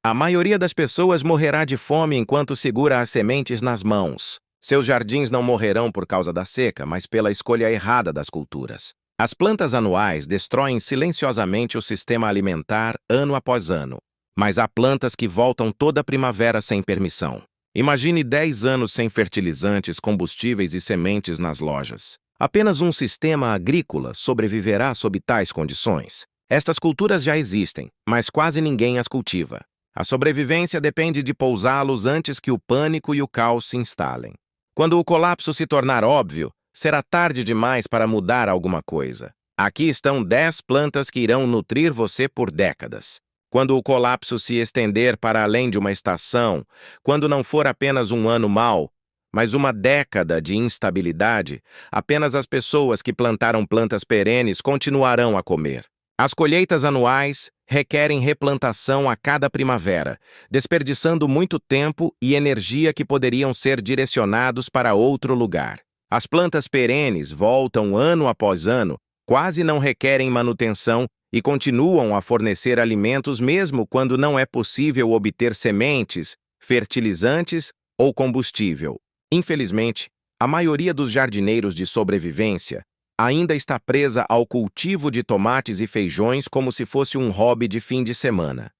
A maioria das pessoas morrerá de fome enquanto segura as sementes nas mãos. Seus jardins não morrerão por causa da seca, mas pela escolha errada das culturas. As plantas anuais destroem silenciosamente o sistema alimentar ano após ano. Mas há plantas que voltam toda primavera sem permissão. Imagine 10 anos sem fertilizantes, combustíveis e sementes nas lojas. Apenas um sistema agrícola sobreviverá sob tais condições. Estas culturas já existem, mas quase ninguém as cultiva. A sobrevivência depende de pousá-los antes que o pânico e o caos se instalem. Quando o colapso se tornar óbvio, será tarde demais para mudar alguma coisa. Aqui estão 10 plantas que irão nutrir você por décadas. Quando o colapso se estender para além de uma estação, quando não for apenas um ano mau, mas uma década de instabilidade, apenas as pessoas que plantaram plantas perenes continuarão a comer. As colheitas anuais requerem replantação a cada primavera, desperdiçando muito tempo e energia que poderiam ser direcionados para outro lugar. As plantas perenes voltam ano após ano, quase não requerem manutenção e continuam a fornecer alimentos mesmo quando não é possível obter sementes, fertilizantes ou combustível. Infelizmente, a maioria dos jardineiros de sobrevivência ainda está presa ao cultivo de tomates e feijões como se fosse um hobby de fim de semana.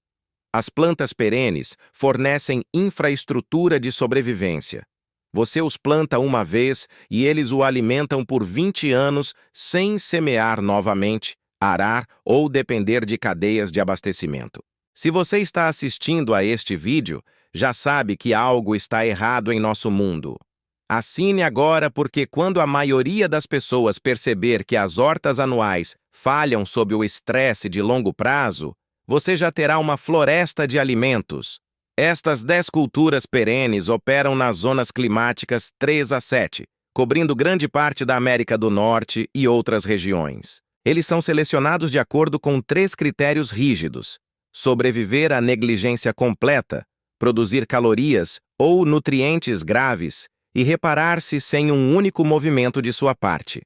As plantas perenes fornecem infraestrutura de sobrevivência. Você os planta uma vez e eles o alimentam por 20 anos sem semear novamente, arar ou depender de cadeias de abastecimento. Se você está assistindo a este vídeo, já sabe que algo está errado em nosso mundo. Assine agora porque quando a maioria das pessoas perceber que as hortas anuais falham sob o estresse de longo prazo, você já terá uma floresta de alimentos. Estas 10 culturas perenes operam nas zonas climáticas 3 a 7, cobrindo grande parte da América do Norte e outras regiões. Eles são selecionados de acordo com 3 critérios rígidos: sobreviver à negligência completa, produzir calorias ou nutrientes graves e reparar-se sem um único movimento de sua parte.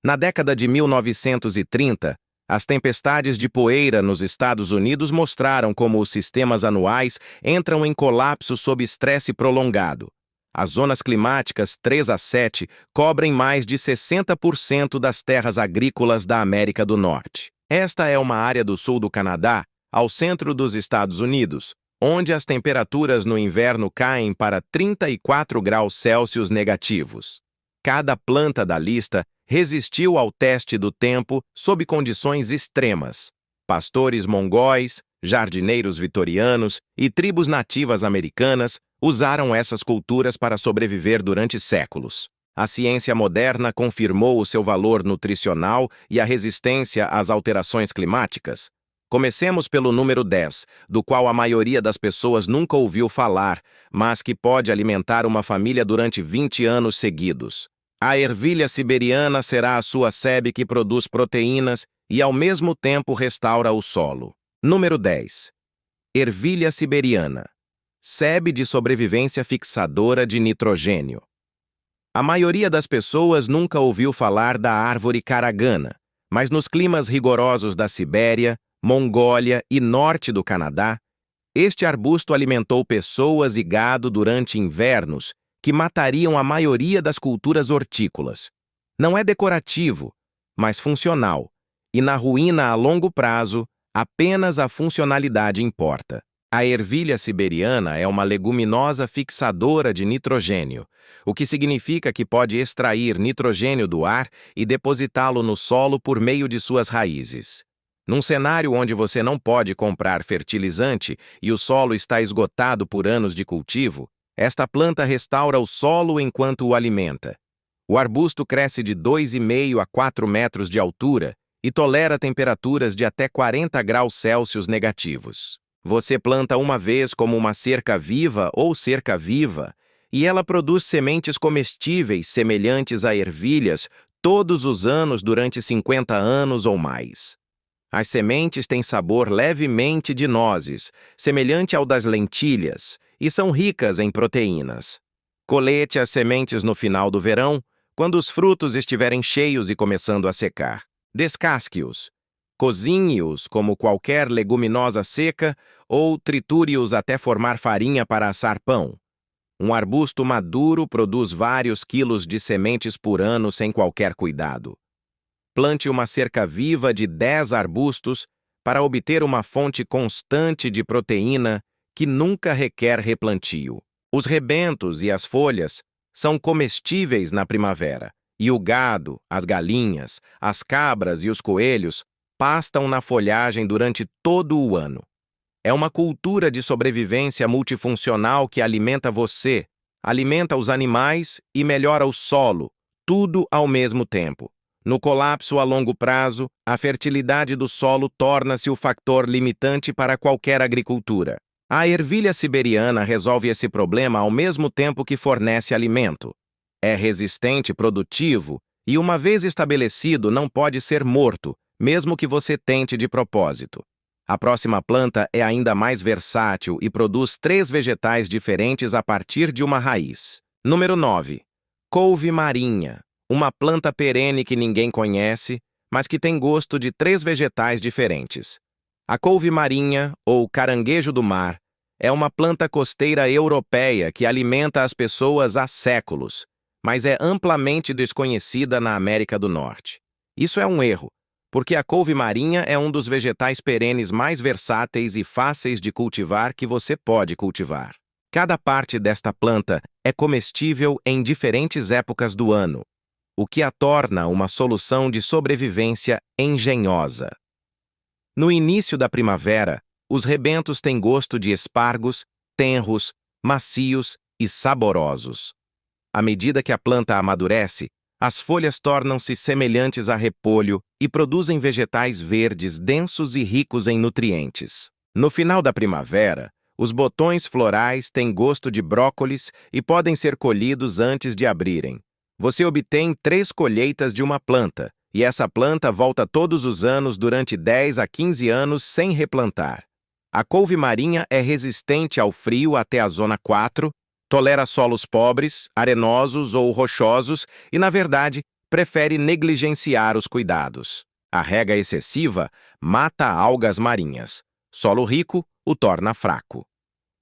Na década de 1930, as tempestades de poeira nos Estados Unidos mostraram como os sistemas anuais entram em colapso sob estresse prolongado. As zonas climáticas 3 a 7 cobrem mais de 60% das terras agrícolas da América do Norte. Esta é uma área do sul do Canadá, ao centro dos Estados Unidos, onde as temperaturas no inverno caem para 34 graus Celsius negativos. Cada planta da lista resistiu ao teste do tempo sob condições extremas. Pastores mongóis, jardineiros vitorianos e tribos nativas americanas usaram essas culturas para sobreviver durante séculos. A ciência moderna confirmou o seu valor nutricional e a resistência às alterações climáticas. Comecemos pelo número 10, do qual a maioria das pessoas nunca ouviu falar, mas que pode alimentar uma família durante 20 anos seguidos. A ervilha siberiana será a sua sebe que produz proteínas e ao mesmo tempo restaura o solo. Número 10. Ervilha siberiana. Sebe de sobrevivência fixadora de nitrogênio. A maioria das pessoas nunca ouviu falar da árvore caragana, mas nos climas rigorosos da Sibéria, Mongólia e norte do Canadá, este arbusto alimentou pessoas e gado durante invernos que matariam a maioria das culturas hortícolas. Não é decorativo, mas funcional, e na ruína a longo prazo, apenas a funcionalidade importa. A ervilha siberiana é uma leguminosa fixadora de nitrogênio, o que significa que pode extrair nitrogênio do ar e depositá-lo no solo por meio de suas raízes. Num cenário onde você não pode comprar fertilizante e o solo está esgotado por anos de cultivo, esta planta restaura o solo enquanto o alimenta. O arbusto cresce de 2,5 a 4 metros de altura e tolera temperaturas de até 40 graus Celsius negativos. Você planta uma vez como uma cerca viva ou cerca viva, e ela produz sementes comestíveis semelhantes a ervilhas todos os anos durante 50 anos ou mais. As sementes têm sabor levemente de nozes, semelhante ao das lentilhas, e são ricas em proteínas. Colete as sementes no final do verão, quando os frutos estiverem cheios e começando a secar. Descasque-os. Cozinhe-os como qualquer leguminosa seca ou triture-os até formar farinha para assar pão. Um arbusto maduro produz vários quilos de sementes por ano sem qualquer cuidado. Plante uma cerca viva de 10 arbustos para obter uma fonte constante de proteína que nunca requer replantio. Os rebentos e as folhas são comestíveis na primavera, e o gado, as galinhas, as cabras e os coelhos pastam na folhagem durante todo o ano. É uma cultura de sobrevivência multifuncional que alimenta você, alimenta os animais e melhora o solo, tudo ao mesmo tempo. No colapso a longo prazo, a fertilidade do solo torna-se o fator limitante para qualquer agricultura. A ervilha siberiana resolve esse problema ao mesmo tempo que fornece alimento. É resistente, produtivo e, uma vez estabelecido, não pode ser morto, mesmo que você tente de propósito. A próxima planta é ainda mais versátil e produz 3 vegetais diferentes a partir de uma raiz. Número 9. Couve marinha. Uma planta perene que ninguém conhece, mas que tem gosto de 3 vegetais diferentes. A couve marinha, ou caranguejo do mar, é uma planta costeira europeia que alimenta as pessoas há séculos, mas é amplamente desconhecida na América do Norte. Isso é um erro, porque a couve marinha é um dos vegetais perenes mais versáteis e fáceis de cultivar que você pode cultivar. Cada parte desta planta é comestível em diferentes épocas do ano, o que a torna uma solução de sobrevivência engenhosa. No início da primavera, os rebentos têm gosto de espargos, tenros, macios e saborosos. À medida que a planta amadurece, as folhas tornam-se semelhantes a repolho e produzem vegetais verdes densos e ricos em nutrientes. No final da primavera, os botões florais têm gosto de brócolis e podem ser colhidos antes de abrirem. Você obtém 3 colheitas de uma planta, e essa planta volta todos os anos durante 10 a 15 anos sem replantar. A couve marinha é resistente ao frio até a zona 4, tolera solos pobres, arenosos ou rochosos e, na verdade, prefere negligenciar os cuidados. A rega excessiva mata algas marinhas. Solo rico o torna fraco.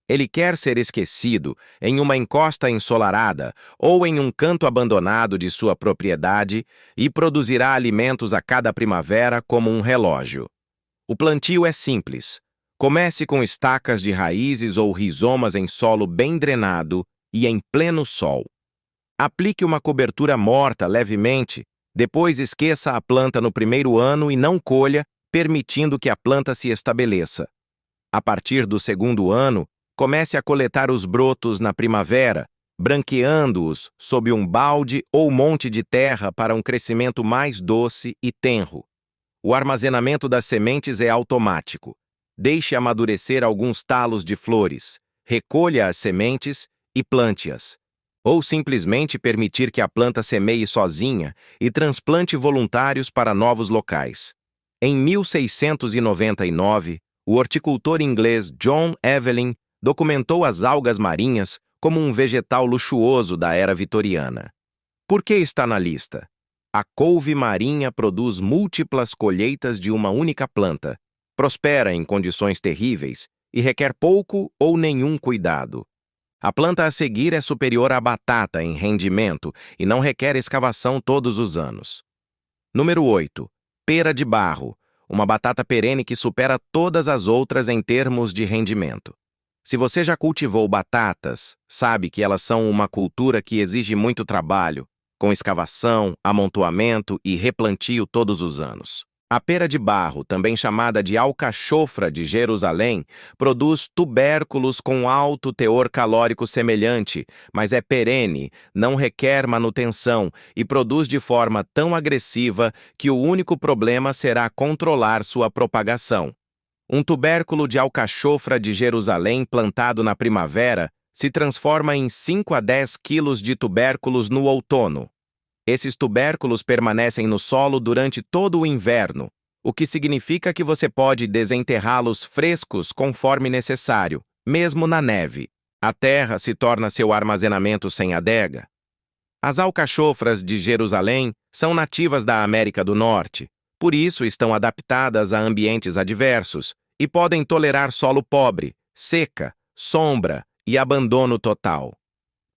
Ele quer ser esquecido em uma encosta ensolarada ou em um canto abandonado de sua propriedade e produzirá alimentos a cada primavera como um relógio. O plantio é simples. Comece com estacas de raízes ou rizomas em solo bem drenado e em pleno sol. Aplique uma cobertura morta levemente, depois esqueça a planta no primeiro ano e não colha, permitindo que a planta se estabeleça. A partir do segundo ano, comece a coletar os brotos na primavera, branqueando-os sob um balde ou monte de terra para um crescimento mais doce e tenro. O armazenamento das sementes é automático. Deixe amadurecer alguns talos de flores, recolha as sementes e plante-as. Ou simplesmente permitir que a planta semeie sozinha e transplante voluntários para novos locais. Em 1699, o horticultor inglês John Evelyn documentou as algas marinhas como um vegetal luxuoso da era vitoriana. Por que está na lista? A couve marinha produz múltiplas colheitas de uma única planta, prospera em condições terríveis e requer pouco ou nenhum cuidado. A planta a seguir é superior à batata em rendimento e não requer escavação todos os anos. Número 8. Pera de barro, uma batata perene que supera todas as outras em termos de rendimento. Se você já cultivou batatas, sabe que elas são uma cultura que exige muito trabalho, com escavação, amontoamento e replantio todos os anos. A pera de barro, também chamada de alcachofra de Jerusalém, produz tubérculos com alto teor calórico semelhante, mas é perene, não requer manutenção e produz de forma tão agressiva que o único problema será controlar sua propagação. Um tubérculo de alcachofra de Jerusalém plantado na primavera se transforma em 5 a 10 quilos de tubérculos no outono. Esses tubérculos permanecem no solo durante todo o inverno, o que significa que você pode desenterrá-los frescos conforme necessário, mesmo na neve. A terra se torna seu armazenamento sem adega. As alcachofras de Jerusalém são nativas da América do Norte, Por isso estão adaptadas a ambientes adversos e podem tolerar solo pobre, seca, sombra e abandono total.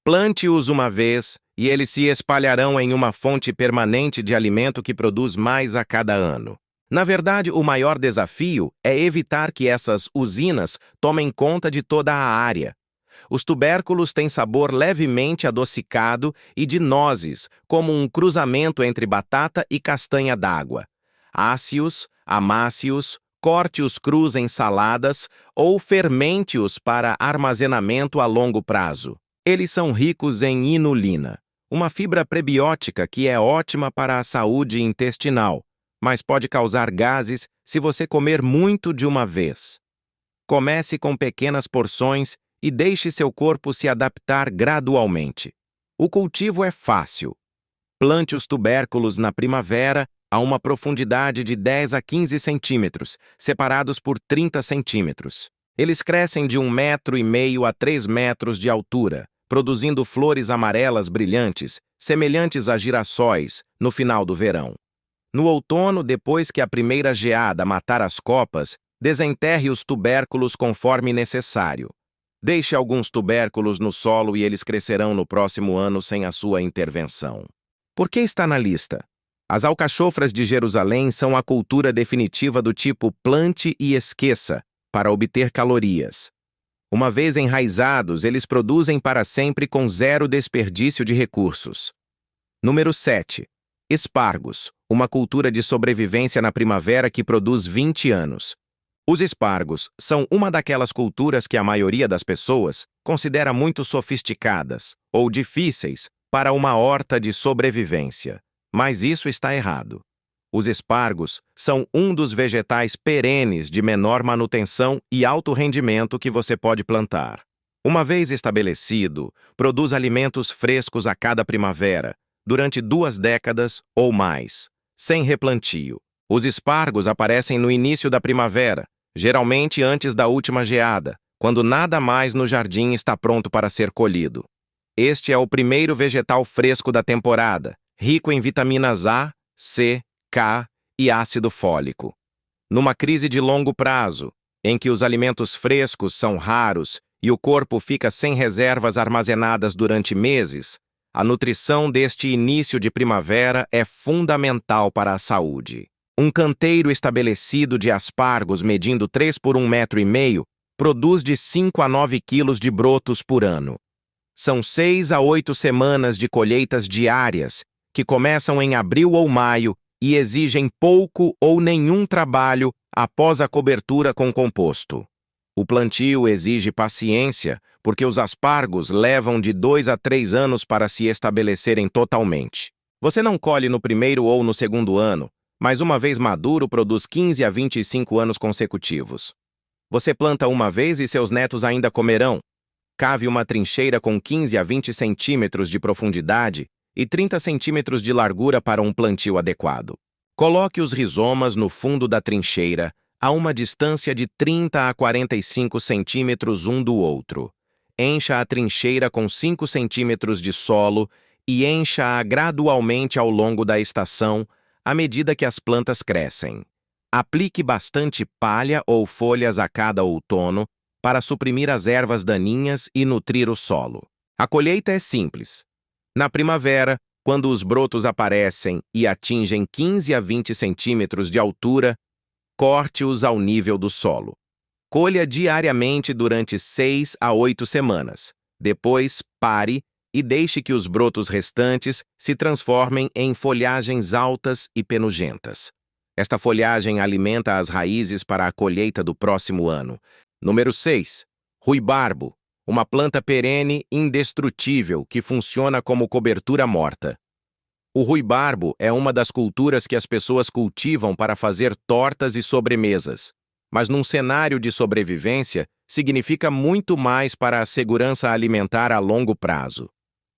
Plante-os uma vez e eles se espalharão em uma fonte permanente de alimento que produz mais a cada ano. Na verdade, o maior desafio é evitar que essas usinas tomem conta de toda a área. Os tubérculos têm sabor levemente adocicado e de nozes, como um cruzamento entre batata e castanha d'água. Asse-os, amasse-os, corte-os crus em saladas ou fermente-os para armazenamento a longo prazo. Eles são ricos em inulina, uma fibra prebiótica que é ótima para a saúde intestinal, mas pode causar gases se você comer muito de uma vez. Comece com pequenas porções e deixe seu corpo se adaptar gradualmente. O cultivo é fácil. Plante os tubérculos na primavera a uma profundidade de 10 a 15 centímetros, separados por 30 centímetros. Eles crescem de 1,5 metro a 3 metros de altura, produzindo flores amarelas brilhantes, semelhantes a girassóis, no final do verão. No outono, depois que a primeira geada matar as copas, desenterre os tubérculos conforme necessário. Deixe alguns tubérculos no solo e eles crescerão no próximo ano sem a sua intervenção. Por que está na lista? As alcachofras de Jerusalém são a cultura definitiva do tipo plante e esqueça, para obter calorias. Uma vez enraizados, eles produzem para sempre com zero desperdício de recursos. Número 7. Espargos, uma cultura de sobrevivência na primavera que produz 20 anos. Os espargos são uma daquelas culturas que a maioria das pessoas considera muito sofisticadas ou difíceis para uma horta de sobrevivência. Mas isso está errado. Os espargos são um dos vegetais perenes de menor manutenção e alto rendimento que você pode plantar. Uma vez estabelecido, produz alimentos frescos a cada primavera, durante 2 décadas ou mais, sem replantio. Os espargos aparecem no início da primavera, geralmente antes da última geada, quando nada mais no jardim está pronto para ser colhido. Este é o primeiro vegetal fresco da temporada, rico em vitaminas A, C, K e ácido fólico. Numa crise de longo prazo, em que os alimentos frescos são raros e o corpo fica sem reservas armazenadas durante meses, a nutrição deste início de primavera é fundamental para a saúde. Um canteiro estabelecido de aspargos medindo 3 por 1,5 metro produz de 5 a 9 quilos de brotos por ano. São 6 a 8 semanas de colheitas diárias, que começam em abril ou maio e exigem pouco ou nenhum trabalho após a cobertura com composto. O plantio exige paciência, porque os aspargos levam de 2 a 3 anos para se estabelecerem totalmente. Você não colhe no primeiro ou no segundo ano, mas uma vez maduro produz 15 a 25 anos consecutivos. Você planta uma vez e seus netos ainda comerão. Cave uma trincheira com 15 a 20 centímetros de profundidade e 30 centímetros de largura para um plantio adequado. Coloque os rizomas no fundo da trincheira, a uma distância de 30 a 45 centímetros um do outro. Encha a trincheira com 5 centímetros de solo e encha-a gradualmente ao longo da estação, à medida que as plantas crescem. Aplique bastante palha ou folhas a cada outono para suprimir as ervas daninhas e nutrir o solo. A colheita é simples. Na primavera, quando os brotos aparecem e atingem 15 a 20 centímetros de altura, corte-os ao nível do solo. Colha diariamente durante 6 a 8 semanas. Depois, pare e deixe que os brotos restantes se transformem em folhagens altas e penugentas. Esta folhagem alimenta as raízes para a colheita do próximo ano. Número 6. Ruibarbo, uma planta perene indestrutível que funciona como cobertura morta. O ruibarbo é uma das culturas que as pessoas cultivam para fazer tortas e sobremesas, mas num cenário de sobrevivência, significa muito mais para a segurança alimentar a longo prazo.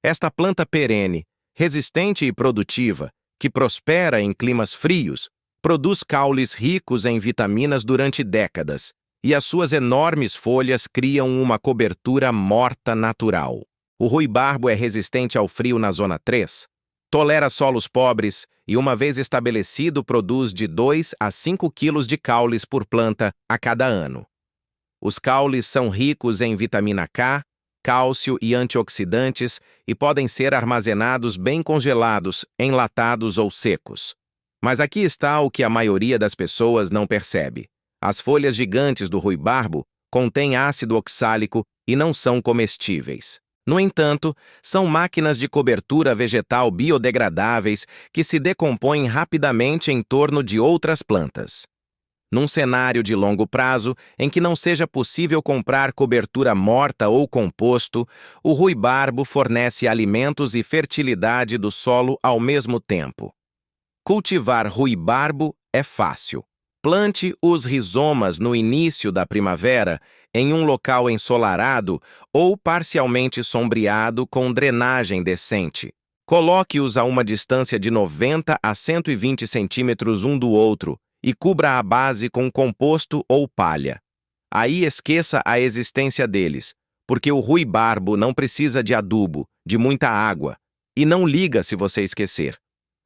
Esta planta perene, resistente e produtiva, que prospera em climas frios, produz caules ricos em vitaminas durante décadas, e as suas enormes folhas criam uma cobertura morta natural. O ruibarbo é resistente ao frio na zona 3, Tolera solos pobres e, uma vez estabelecido, produz de 2 a 5 quilos de caules por planta a cada ano. Os caules são ricos em vitamina K, cálcio e antioxidantes e podem ser armazenados bem congelados, enlatados ou secos. Mas aqui está o que a maioria das pessoas não percebe. As folhas gigantes do ruibarbo contêm ácido oxálico e não são comestíveis. No entanto, são máquinas de cobertura vegetal biodegradáveis que se decompõem rapidamente em torno de outras plantas. Num cenário de longo prazo, em que não seja possível comprar cobertura morta ou composto, o ruibarbo fornece alimentos e fertilidade do solo ao mesmo tempo. Cultivar ruibarbo é fácil. Plante os rizomas no início da primavera em um local ensolarado ou parcialmente sombreado com drenagem decente. Coloque-os a uma distância de 90 a 120 centímetros um do outro e cubra a base com composto ou palha. Aí esqueça a existência deles, porque o ruibarbo não precisa de adubo, de muita água, e não liga se você esquecer.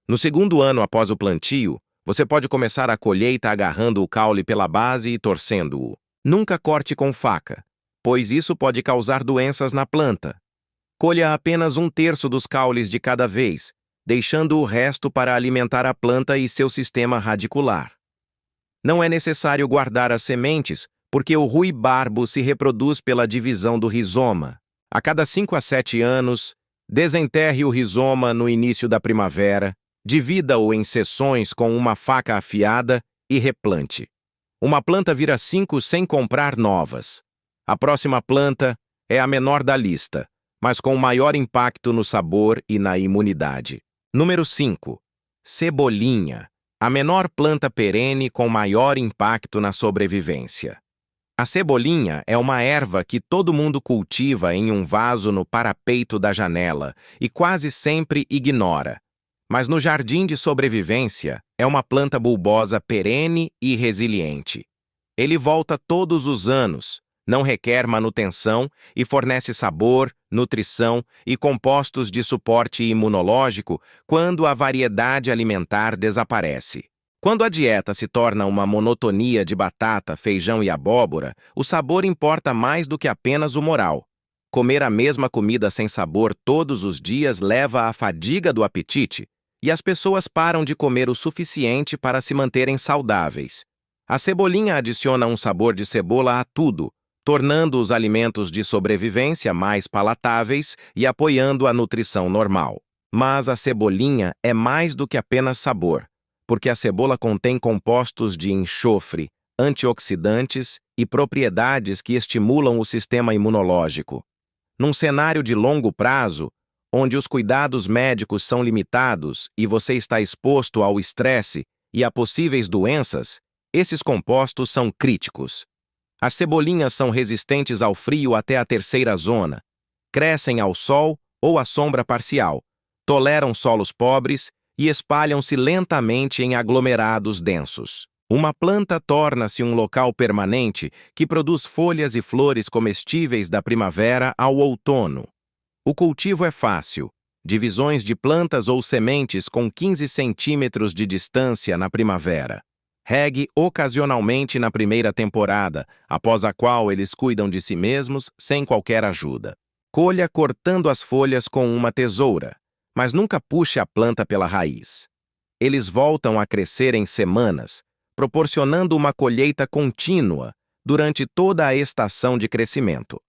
No segundo ano após o plantio, você pode começar a colheita agarrando o caule pela base e torcendo-o. Nunca corte com faca, pois isso pode causar doenças na planta. Colha apenas 1/3 dos caules de cada vez, deixando o resto para alimentar a planta e seu sistema radicular. Não é necessário guardar as sementes, porque o ruibarbo se reproduz pela divisão do rizoma. A cada 5 a 7 anos, desenterre o rizoma no início da primavera, divida-o em seções com uma faca afiada e replante. Uma planta vira 5 sem comprar novas. A próxima planta é a menor da lista, mas com maior impacto no sabor e na imunidade. Número 5. Cebolinha. A menor planta perene com maior impacto na sobrevivência. A cebolinha é uma erva que todo mundo cultiva em um vaso no parapeito da janela e quase sempre ignora. Mas no jardim de sobrevivência, é uma planta bulbosa perene e resiliente. Ele volta todos os anos, não requer manutenção e fornece sabor, nutrição e compostos de suporte imunológico quando a variedade alimentar desaparece. Quando a dieta se torna uma monotonia de batata, feijão e abóbora, o sabor importa mais do que apenas o moral. Comer a mesma comida sem sabor todos os dias leva à fadiga do apetite, e as pessoas param de comer o suficiente para se manterem saudáveis. A cebolinha adiciona um sabor de cebola a tudo, tornando os alimentos de sobrevivência mais palatáveis e apoiando a nutrição normal. Mas a cebolinha é mais do que apenas sabor, porque a cebola contém compostos de enxofre, antioxidantes e propriedades que estimulam o sistema imunológico. Num cenário de longo prazo, onde os cuidados médicos são limitados e você está exposto ao estresse e a possíveis doenças, esses compostos são críticos. As cebolinhas são resistentes ao frio até a terceira zona, crescem ao sol ou à sombra parcial, toleram solos pobres e espalham-se lentamente em aglomerados densos. Uma planta torna-se um local permanente que produz folhas e flores comestíveis da primavera ao outono. O cultivo é fácil. Divisões de plantas ou sementes com 15 centímetros de distância na primavera. Regue ocasionalmente na primeira temporada, após a qual eles cuidam de si mesmos sem qualquer ajuda. Colha cortando as folhas com uma tesoura, mas nunca puxe a planta pela raiz. Eles voltam a crescer em semanas, proporcionando uma colheita contínua durante toda a estação de crescimento.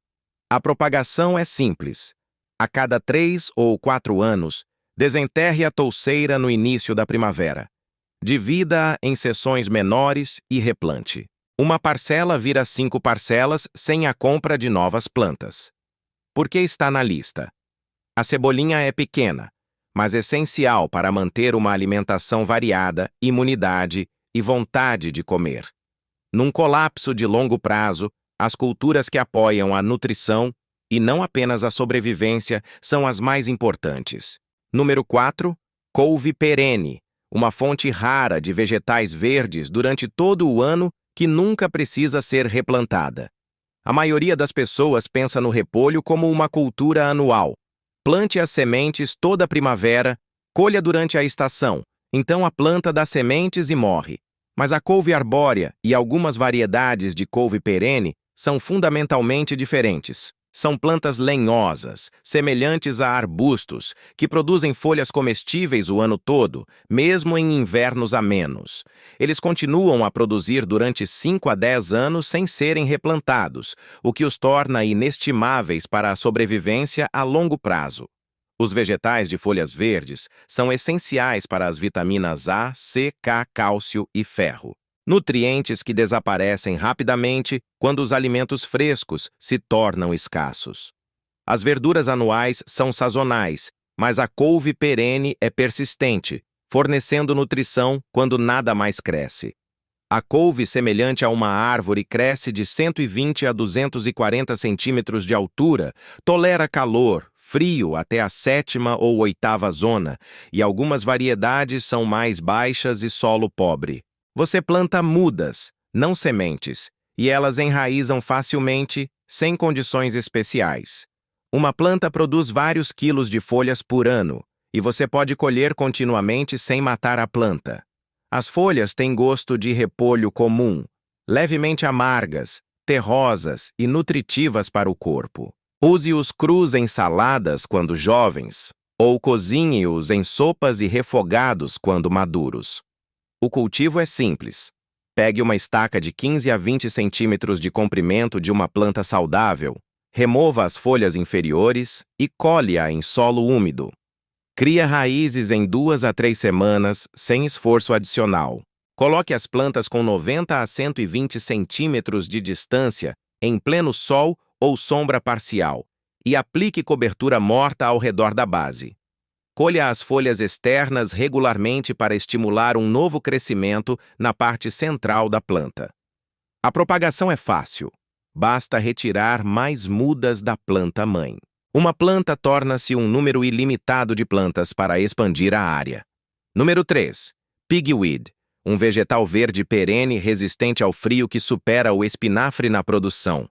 A propagação é simples. A cada 3 ou 4 anos, desenterre a touceira no início da primavera. Divida-a em seções menores e replante. Uma parcela vira 5 parcelas sem a compra de novas plantas. Por que está na lista? A cebolinha é pequena, mas essencial para manter uma alimentação variada, imunidade e vontade de comer. Num colapso de longo prazo, as culturas que apoiam a nutrição e não apenas a sobrevivência são as mais importantes. Número 4. Couve perene, uma fonte rara de vegetais verdes durante todo o ano que nunca precisa ser replantada. A maioria das pessoas pensa no repolho como uma cultura anual. Plante as sementes toda a primavera, Colha durante a estação, então a planta dá sementes e morre. Mas a couve arbórea e algumas variedades de couve perene são fundamentalmente diferentes. São plantas lenhosas, semelhantes a arbustos, que produzem folhas comestíveis o ano todo, mesmo em invernos amenos. Eles continuam a produzir durante 5 a 10 anos sem serem replantados, o que os torna inestimáveis para a sobrevivência a longo prazo. Os vegetais de folhas verdes são essenciais para as vitaminas A, C, K, cálcio e ferro. Nutrientes que desaparecem rapidamente quando os alimentos frescos se tornam escassos. As verduras anuais são sazonais, mas a couve perene é persistente, fornecendo nutrição quando nada mais cresce. A couve, semelhante a uma árvore, cresce de 120 a 240 centímetros de altura, tolera calor, frio até a 7ª ou 8ª zona, e algumas variedades são mais baixas e solo pobre. Você planta mudas, não sementes, e elas enraizam facilmente, sem condições especiais. Uma planta produz vários quilos de folhas por ano, e você pode colher continuamente sem matar a planta. As folhas têm gosto de repolho comum, levemente amargas, terrosas e nutritivas para o corpo. Use-os crus em saladas quando jovens, ou cozinhe-os em sopas e refogados quando maduros. O cultivo é simples. Pegue uma estaca de 15 a 20 centímetros de comprimento de uma planta saudável, remova as folhas inferiores e colhe-a em solo úmido. Cria raízes em 2 a 3 semanas, sem esforço adicional. Coloque as plantas com 90 a 120 centímetros de distância, em pleno sol ou sombra parcial, e aplique cobertura morta ao redor da base. Colha as folhas externas regularmente para estimular um novo crescimento na parte central da planta. A propagação é fácil. Basta retirar mais mudas da planta-mãe. Uma planta torna-se um número ilimitado de plantas para expandir a área. Número 3. Pigweed, um vegetal verde perene resistente ao frio que supera o espinafre na produção.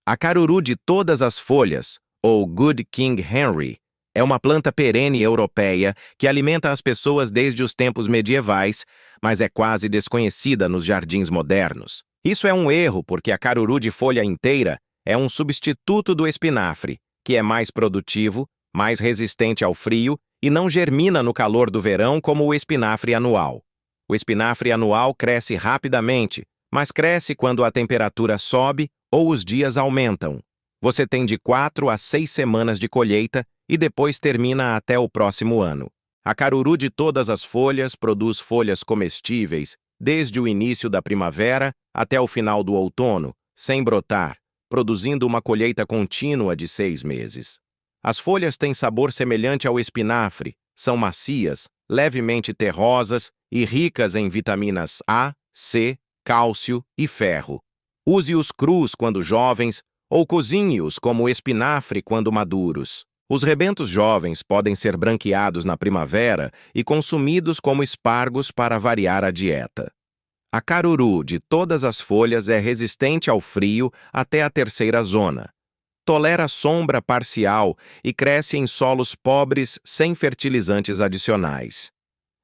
A caruru de todas as folhas, ou Good King Henry, é uma planta perene europeia que alimenta as pessoas desde os tempos medievais, mas é quase desconhecida nos jardins modernos. Isso é um erro porque a caruru de folha inteira é um substituto do espinafre, que é mais produtivo, mais resistente ao frio e não germina no calor do verão como o espinafre anual. O espinafre anual cresce rapidamente, mas cresce quando a temperatura sobe ou os dias aumentam. Você tem de 4 a 6 semanas de colheita e depois termina até o próximo ano. A caruru de todas as folhas produz folhas comestíveis desde o início da primavera até o final do outono, sem brotar, produzindo uma colheita contínua de 6 meses. As folhas têm sabor semelhante ao espinafre, são macias, levemente terrosas e ricas em vitaminas A, C, cálcio e ferro. Use-os crus quando jovens ou cozinhe-os como espinafre quando maduros. Os rebentos jovens podem ser branqueados na primavera e consumidos como espargos para variar a dieta. A caruru de todas as folhas é resistente ao frio até a 3ª zona. Tolera sombra parcial e cresce em solos pobres sem fertilizantes adicionais.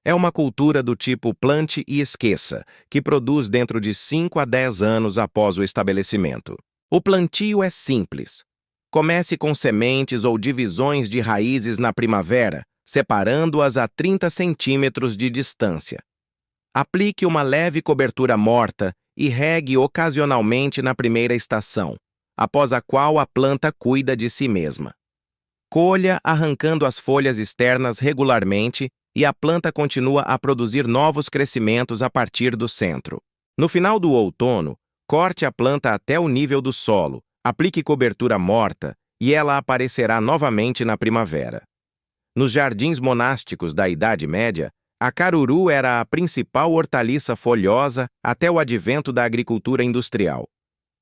É uma cultura do tipo plante e esqueça, que produz dentro de 5 a 10 anos após o estabelecimento. O plantio é simples. Comece com sementes ou divisões de raízes na primavera, separando-as a 30 centímetros de distância. Aplique uma leve cobertura morta e regue ocasionalmente na primeira estação, após a qual a planta cuida de si mesma. Colha arrancando as folhas externas regularmente e a planta continua a produzir novos crescimentos a partir do centro. No final do outono, corte a planta até o nível do solo, aplique cobertura morta e ela aparecerá novamente na primavera. Nos jardins monásticos da Idade Média, a caruru era a principal hortaliça folhosa até o advento da agricultura industrial.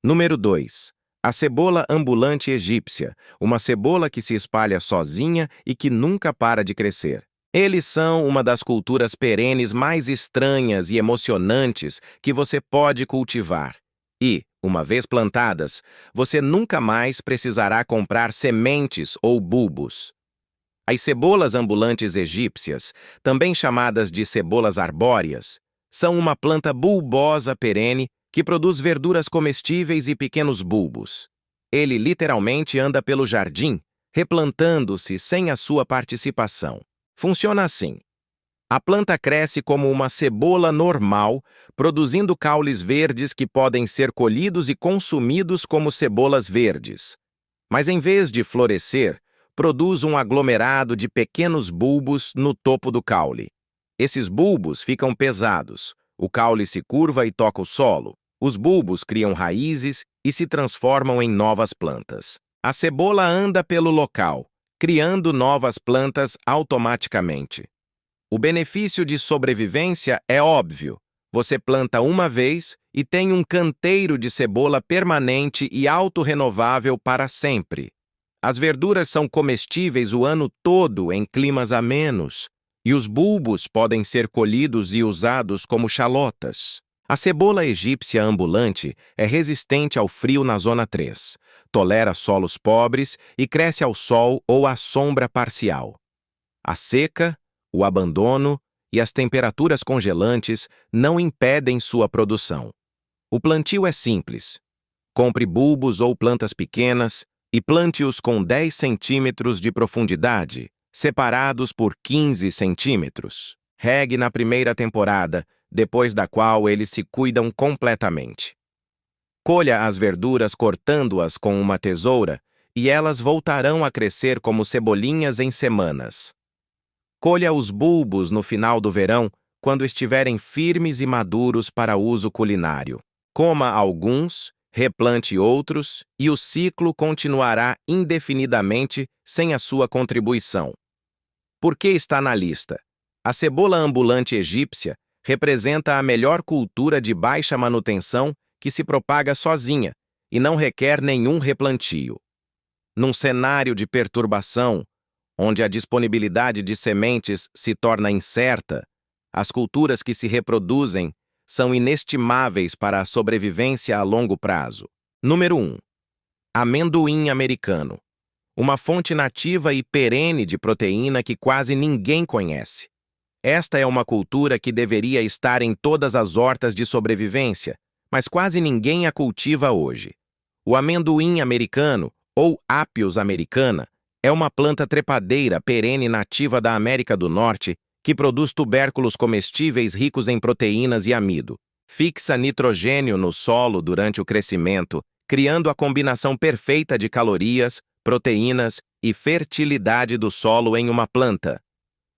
Número 2. A cebola ambulante egípcia, uma cebola que se espalha sozinha e que nunca para de crescer. Eles são uma das culturas perenes mais estranhas e emocionantes que você pode cultivar. E, uma vez plantadas, você nunca mais precisará comprar sementes ou bulbos. As cebolas ambulantes egípcias, também chamadas de cebolas arbóreas, são uma planta bulbosa perene que produz verduras comestíveis e pequenos bulbos. Ele literalmente anda pelo jardim, replantando-se sem a sua participação. Funciona assim. A planta cresce como uma cebola normal, produzindo caules verdes que podem ser colhidos e consumidos como cebolas verdes. Mas em vez de florescer, produz um aglomerado de pequenos bulbos no topo do caule. Esses bulbos ficam pesados, o caule se curva e toca o solo. Os bulbos criam raízes e se transformam em novas plantas. A cebola anda pelo local, criando novas plantas automaticamente. O benefício de sobrevivência é óbvio. Você planta uma vez e tem um canteiro de cebola permanente e autorrenovável para sempre. As verduras são comestíveis o ano todo em climas amenos, e os bulbos podem ser colhidos e usados como chalotas. A cebola egípcia ambulante é resistente ao frio na zona 3, tolera solos pobres e cresce ao sol ou à sombra parcial. A seca, o abandono e as temperaturas congelantes não impedem sua produção. O plantio é simples. Compre bulbos ou plantas pequenas e plante-os com 10 centímetros de profundidade, separados por 15 centímetros. Regue na primeira temporada, depois da qual eles se cuidam completamente. Colha as verduras cortando-as com uma tesoura e elas voltarão a crescer como cebolinhas em semanas. Colha os bulbos no final do verão, quando estiverem firmes e maduros para uso culinário. Coma alguns, replante outros e o ciclo continuará indefinidamente sem a sua contribuição. Por que está na lista? A cebola ambulante egípcia representa a melhor cultura de baixa manutenção que se propaga sozinha e não requer nenhum replantio. Num cenário de perturbação, onde a disponibilidade de sementes se torna incerta, as culturas que se reproduzem são inestimáveis para a sobrevivência a longo prazo. Número 1. Amendoim americano. Uma fonte nativa e perene de proteína que quase ninguém conhece. Esta é uma cultura que deveria estar em todas as hortas de sobrevivência, mas quase ninguém a cultiva hoje. O amendoim americano, ou Apios americana, é uma planta trepadeira perene nativa da América do Norte que produz tubérculos comestíveis ricos em proteínas e amido. Fixa nitrogênio no solo durante o crescimento, criando a combinação perfeita de calorias, proteínas e fertilidade do solo em uma planta.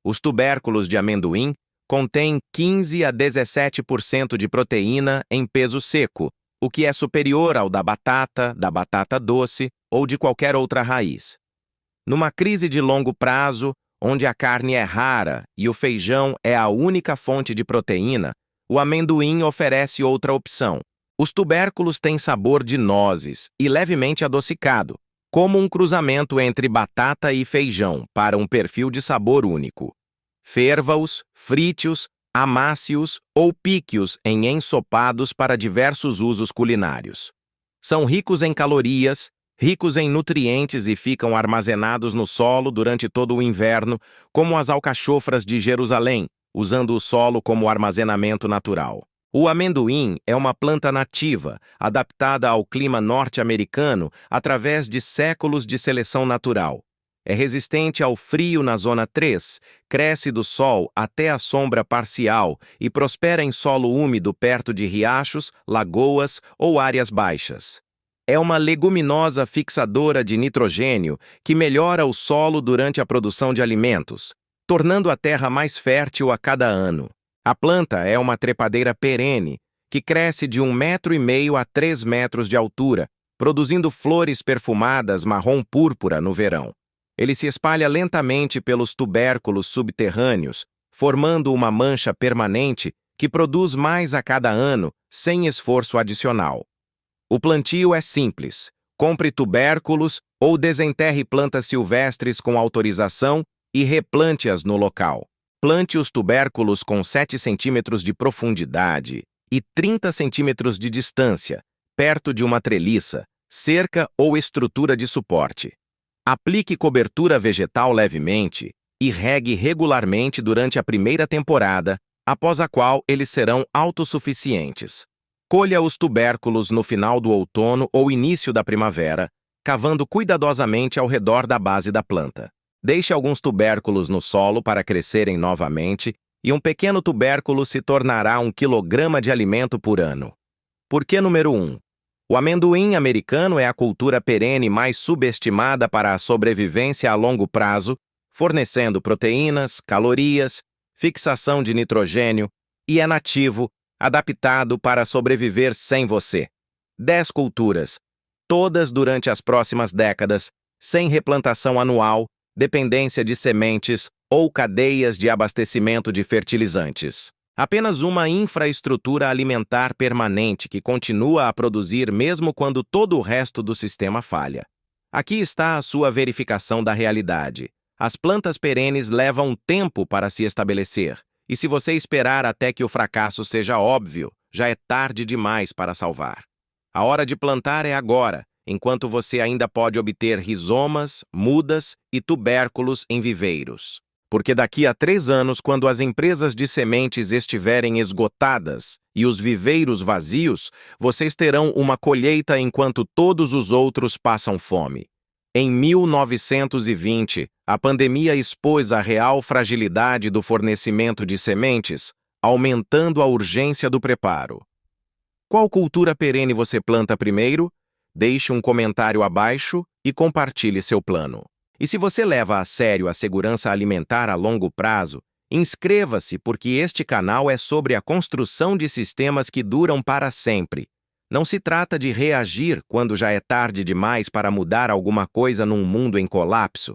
Os tubérculos de amendoim contêm 15 a 17% de proteína em peso seco, o que é superior ao da batata doce ou de qualquer outra raiz. Numa crise de longo prazo, onde a carne é rara e o feijão é a única fonte de proteína, o amendoim oferece outra opção. Os tubérculos têm sabor de nozes e levemente adocicado, como um cruzamento entre batata e feijão para um perfil de sabor único. Ferva-os, frite-os, amasse-os ou pique-os em ensopados para diversos usos culinários. São ricos em calorias, ricos em nutrientes e ficam armazenados no solo durante todo o inverno, como as alcachofras de Jerusalém, usando o solo como armazenamento natural. O amendoim é uma planta nativa, adaptada ao clima norte-americano através de séculos de seleção natural. É resistente ao frio na zona 3, cresce do sol até a sombra parcial e prospera em solo úmido perto de riachos, lagoas ou áreas baixas. É uma leguminosa fixadora de nitrogênio que melhora o solo durante a produção de alimentos, tornando a terra mais fértil a cada ano. A planta é uma trepadeira perene, que cresce de 1,5 m a 3 metros de altura, produzindo flores perfumadas marrom-púrpura no verão. Ele se espalha lentamente pelos tubérculos subterrâneos, formando uma mancha permanente que produz mais a cada ano, sem esforço adicional. O plantio é simples. Compre tubérculos ou desenterre plantas silvestres com autorização e replante-as no local. Plante os tubérculos com 7 centímetros de profundidade e 30 centímetros de distância, perto de uma treliça, cerca ou estrutura de suporte. Aplique cobertura vegetal levemente e regue regularmente durante a primeira temporada, após a qual eles serão autossuficientes. Colha os tubérculos no final do outono ou início da primavera, cavando cuidadosamente ao redor da base da planta. Deixe alguns tubérculos no solo para crescerem novamente e um pequeno tubérculo se tornará 1 quilograma de alimento por ano. Porquê número 1. O amendoim americano é a cultura perene mais subestimada para a sobrevivência a longo prazo, fornecendo proteínas, calorias, fixação de nitrogênio e é nativo, adaptado para sobreviver sem você. 10 culturas, todas durante as próximas décadas, sem replantação anual, dependência de sementes ou cadeias de abastecimento de fertilizantes. Apenas uma infraestrutura alimentar permanente que continua a produzir mesmo quando todo o resto do sistema falha. Aqui está a sua verificação da realidade. As plantas perenes levam tempo para se estabelecer, e se você esperar até que o fracasso seja óbvio, já é tarde demais para salvar. A hora de plantar é agora, enquanto você ainda pode obter rizomas, mudas e tubérculos em viveiros. Porque daqui a 3 anos, quando as empresas de sementes estiverem esgotadas e os viveiros vazios, vocês terão uma colheita enquanto todos os outros passam fome. Em 1920, a pandemia expôs a real fragilidade do fornecimento de sementes, aumentando a urgência do preparo. Qual cultura perene você planta primeiro? Deixe um comentário abaixo e compartilhe seu plano. E se você leva a sério a segurança alimentar a longo prazo, inscreva-se porque este canal é sobre a construção de sistemas que duram para sempre. Não se trata de reagir quando já é tarde demais para mudar alguma coisa num mundo em colapso.